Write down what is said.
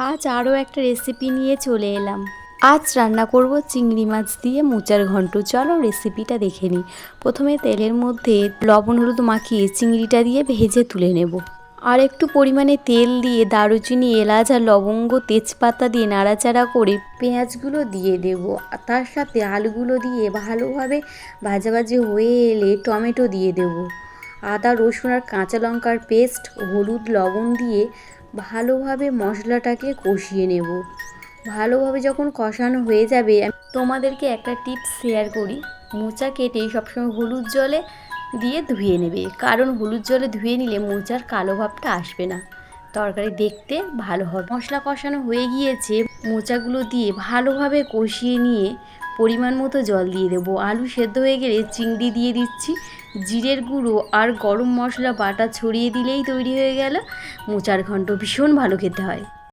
আজ আরও একটা রেসিপি নিয়ে চলে এলাম। আজ রান্না করব চিংড়ি মাছ দিয়ে মোচার ঘন্ট। চলো রেসিপিটা দেখে নিই। প্রথমে তেলের মধ্যে লবণ হলুদ মাখিয়ে চিংড়িটা দিয়ে ভেজে তুলে নেব। আর একটু পরিমাণে তেল দিয়ে দারুচিনি এলাচ আর লবঙ্গ তেজপাতা দিয়ে নাড়াচাড়া করে পেঁয়াজগুলো দিয়ে দেব। তার সাথে আলুগুলো দিয়ে ভালোভাবে ভাজাভাজি হয়ে এলে টমেটো দিয়ে দেব। আদা রসুন আর কাঁচা লঙ্কার পেস্ট, হলুদ লবণ দিয়ে ভালোভাবে মশলাটাকে কষিয়ে নেব। ভালোভাবে যখন কষানো হয়ে যাবে, তোমাদেরকে একটা টিপস শেয়ার করি। মোচা কেটে সবসময় হলুদ জলে দিয়ে ধুয়ে নেবে, কারণ হলুদ জলে ধুয়ে নিলে মোচার কালো ভাবটা আসবে না, তরকারি দেখতে ভালো হবে। মশলা কষানো হয়ে গিয়েছে, মোচাগুলো দিয়ে ভালোভাবে কষিয়ে নিয়ে পরিমাণ মতো জল দিয়ে দেবো। আলু সেদ্ধ হয়ে গেলে চিংড়ি দিয়ে দিচ্ছি। জিরের গুঁড়ো আর গরম মশলা বাটা ছড়িয়ে দিলেই তৈরি হয়ে গেল মোচার ঘন্ট। ভীষণ ভালো খেতে হয়।